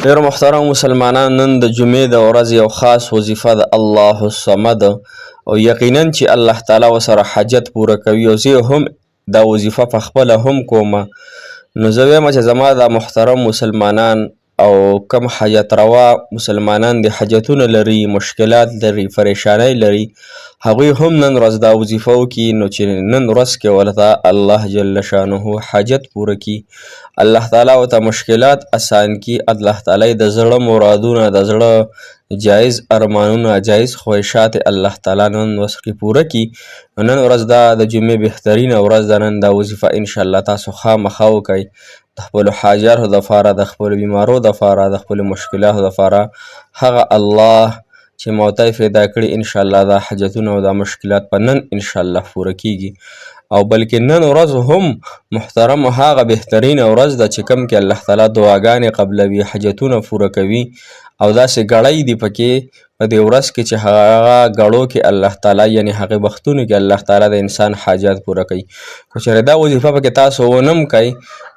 ډېر محترم مسلمانان، نن د جمعې د ورځې یو خاص وظیفه د الله الصمد او یقینا چې الله تعالی ورسره حاجت پوره کوي او زه هم دا وظیفه په خپله هم کومه. نو زه وایم چې زما دا محترم مسلمانان او کم حاجت روا مسلمانان دي حاجتونه لري، مشکلات لري، پریشانۍ لري، هغوی هم نن ورځ دا وظیفه وکړي نو چې نن ورځ کې ورته الله جل شانه حاجت پوره کړي، الله تعالی ورته مشکلات اسان کړي، الله تعالی د زړه مرادونه، د زړه جایز ارمانونه، جایز خواهشات الله تعالی نن ورځ کې پوره کړي. نن ورځ دا د جمعې بهترینه ورځ ده. نن دا وظیفه انشاءالله تاسو خامخا وکئ د خپلو حاجاتو دپاره، د خپلو بیمارو دپاره، د خپلو مشکلاتو دپاره. هغه الله چې موتی پیدا کړي انشاءالله دا حاجتونه او دا مشکلات په نن انشاءالله پوره کیږي. او بلکې نن ورځ هم محترم هغه بهترینه ورځ ده چې کوم کې الله تعالی دعاګانې قبلوي، حاجتونه پوره کوي او داسې ګړی دي پکې په دې ورځ کې چې هغه ګړو کې الله تعالی یعنې هغې وختونو کې الله تعالی د انسان حاجات پوره کوي. که چېرې دا وظیفه پکې تاسو ونه کوئ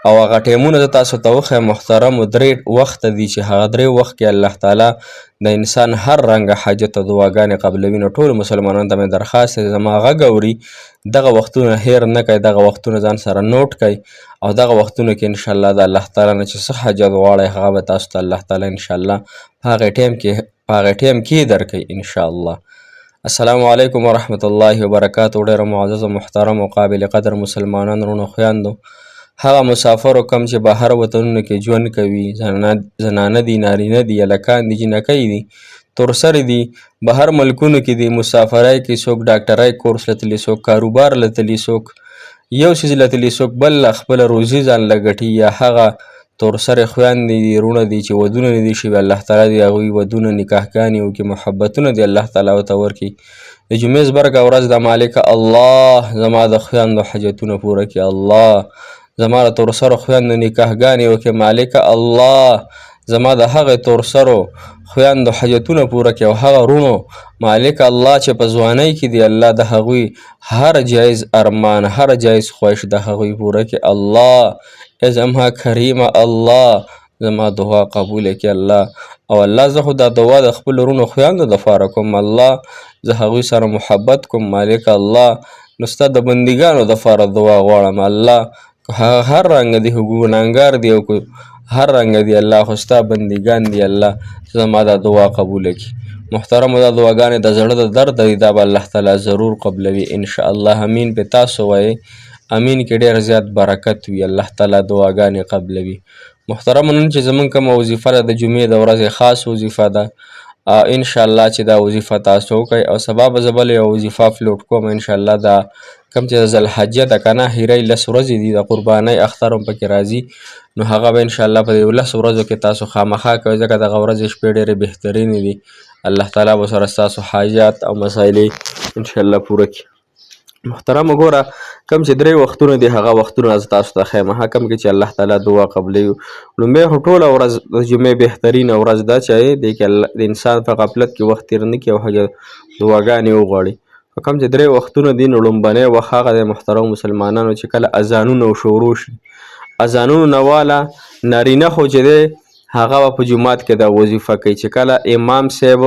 او هغه ټایمونه زه تاسو ته وښیم محترمو، 3 وخته دي چې هغه 3 وخت کې الله تعالی د انسان هر رنګه حاجت او دعاګانې قبلوي. نو ټولو مسلمانانو ته مې درخواست دی زما غږ اوري دغه وختونه هیر نه کړئ، دغه وختونه ځان سره نوټ کړئ او دغه وختونو کې انشاءالله د الله تعالی نه چې څه حاجت غواړئ هغه به تاسو ته الله تعالی انشاءالله په هغې ټایم کې درکوي انشاءالله. السلام علیکم ورحمة الله وبرکاتو. ډېره معزز او محترم او قابل قدر مسلمانان وروڼو خویندو، هغه مسافرو کم چې بهر وطنونو کې ژوند کوي، زنانه دي، نارینه دي، هلکان دي، جینکۍ دي، تورسرې دي، بهر ملکونو کې دي، مسافرۍ کې څوک ډاکټرۍ کورس له تلي، څوک کاروبار له تلي، څوک یو څیز له تلي، څوک بل له خپله روزي ځان له ګټي، یا هغه تورسرې خویندې دي، وروڼه دي چې ودونه نه دي شوي، الله تعالی دې هغوی ودونه نکاحګانې وکړي، محبتونه دې الله تعالی ورته ورکړي. د جمعې زبرګه ورځ ده مالکه الله زما د خویندو حاجتونه پوره کړي، الله زما د تورسرو خویندو نکاحګانې وکړي، مالکه الله زما د هغې تورسرو خویندو حاجتونه پوره کړي او هغه وروڼو مالکه الله چې په ځوانۍ کې دي الله د هغوی هر جایز ارمان، هر جایز خواهش د هغوی پوره کړي. الله ای زما کریمه الله زما دعا قبوله کړي الله. او الله زه خو دا دعا د خپلو وروڼو خویندو دپاره کوم، الله زه هغوی سره محبت کوم، مالکه الله نو ستا د بندګانو دپاره دعا غواړم الله. که هغه هر رنګه دي، ګناهګار دي او که هر رنګه دي الله خو ستا بندګان دي الله زما دا دعا قبوله کړي. محترمو دا دعاګانې د زړه د درد دي، دا به الله تعالی ضرور قبلوي انشاءالله. امین پې تاسو وایئ، امین کې ډېر زیات برکت وي، الله تعالی دعاګانې قبلوي. محترمو نن چې زمونږ کومه وظیفه ده د جمعې د ورځې خاص وظیفه ده، انشاءالله چې دا وظیفه تاسو وکئ او سبا به زه بله یوه وظیفه اپلوډ کوم انشاءالله. دا کوم چې د ذوالحجه ده که نه هیرۍ 10 ورځې دي، د قربانۍ اختر هم پکې راځي، نو هغه به انشاءالله په دې 10 ورځو کې تاسو خامخا کوئ ځکه دغه ورځې شپې ډېرې بهترینې دي. الله تعالی به سره ستاسو حاجات او مسایلې انشاءالله پوره کړي. محترمو ګوره کوم چې 3 وختونه دي هغه وختونه زه تاسو ته ښیم، هغه کوم کې چې الله تعالی دعا قبلوي. لومبی خو ټوله ورځ د جمعې بهترینه ورځ ده چې دې کې د انسان په غفلت کې وخت تېر نه کړي او دعاګانې وغواړي. کوم چې 3 وختونه دي نو لومبنی وخت هغه د محترمو مسلمانانو چې کله اذانونه شروع شي، اذانونو نه واله نارینه خو چې دی هغه به په جومات کې دا وظیفه کوي چې کله امام صاحب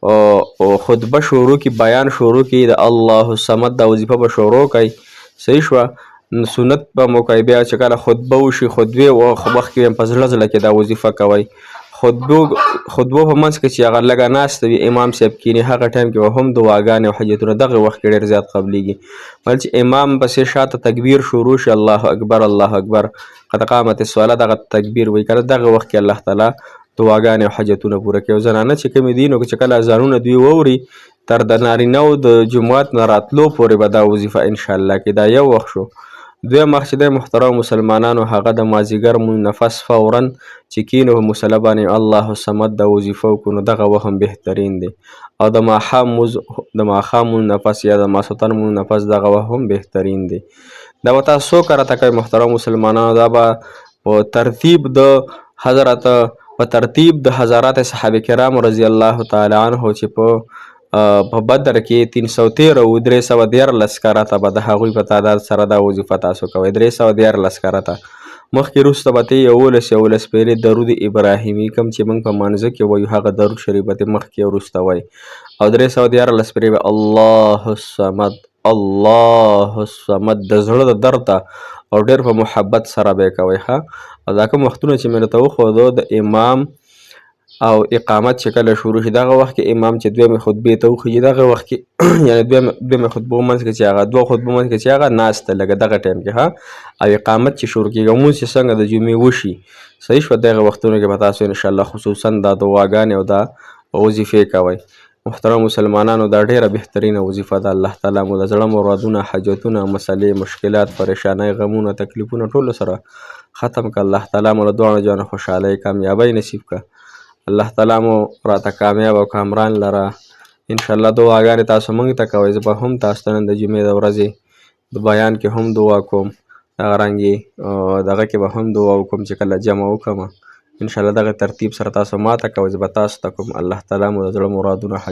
او خطبه شروع کی، بیان شروع کی، د الله الصمد دا وظیفه به شروع کوي، صحیح شوه. سنت به مو کوئ، بیا چې کله خطبه وشي خطبې وخت کې په زړه زړه کې دا وظیفه کوئ. خطبو په منځ کې چې هغه لږه ناسته وي امام صاحب کیني، هغه ټایم کې به هم دعاګانې او حاجتونه دغه وخت کې ډېر زیات قبلیږي. بل چې امام پسې شاته تکبیر شروع شي، الله اکبر الله اکبر قد قامت الصلاة دغه تکبیر وایي که دغه وخت کې الله تعالی دعاګانې او حاجتونه پوره کوي. او زنانه چې کومې دي نو چې کله اذانونه دوی واوري تر د نارینهو د جومات نه راتلو پورې به دا وظیفه انشاءالله کې دا یو وخت شو. دویم وخت چې دی محترم مسلمانانو هغه د مازدیګر مونځ نه پس فورا چې کینو په مصله باندې الله الصمد دا وظیفه وکړو نو دغه وخت هم بهترین دی. او د ماښام مونځ نه پس یا د ماسخوتن مونځ نه پس دغه وخت هم بهترین دی. دا به تاسو څو راته کوئ محترم مسلمانانو، دا به په ترتیب د حضرات صحابه کرام رضی الله تعالی عنه چې په بدر کې 313 او 314 کرته به د هغوی په تعداد سره دا وظیفه تاسو کوئ، 314 کرته مخکې وروسته به ته 11 پیرې درود ابراهیمي کوم چې موږ په مانځه کې وایو هغه درود شریف به ته مخکې وروسته وایي او 314 پیرې به الله الصمد الله الصمد د زړه د درد ته او ډېر په محبت سره به یې کوئ ښه او دا کوم وختونه چې مې درته وښودو د امام او اقامت چې کله شروع شي دغه وخت کې امام چې دویمې خطبې ته وخیږي دغه وخت کې یعنې دویمې خطبو منځ کې چې هغه دوه خطبو منځ کې چې هغه ناسته لکه دغه ټایم کې ها او اقامت چې شروع کېږي لمونځ چې څنګه د جمعې وشي صحیح شوه دغه وختونو کې به تاسو انشاءالله خصوصا دا دعاګانې او دا وظیفې کوئ محترم مسلمانانو دا ډیره بهترینه وظیفه ده الله تعالی مو د زړه مرادونه حاجتونه مسلې مشکلات پریشانۍ غمونه تکلیفونه ټول سره ختم که الله تعالی مو له دواړو جانو خوشحالۍ کامیابۍ نصیب که الله تعالی مو راته کامیاب او کامران لره انشاءالله دعاګانې تاسو موږ ته کوئ زه به هم تاسو ته نن د جمعې د ورځې د بیان کې هم دعا کوم دغه رنګې دغه کې به هم دعا وکړم چې کله جمع وکړم انشاءالله دغه ترتیب سره تاسو ماته کوئ زه به تاسو ته کوم الله تعالی مو د زړه مرادونه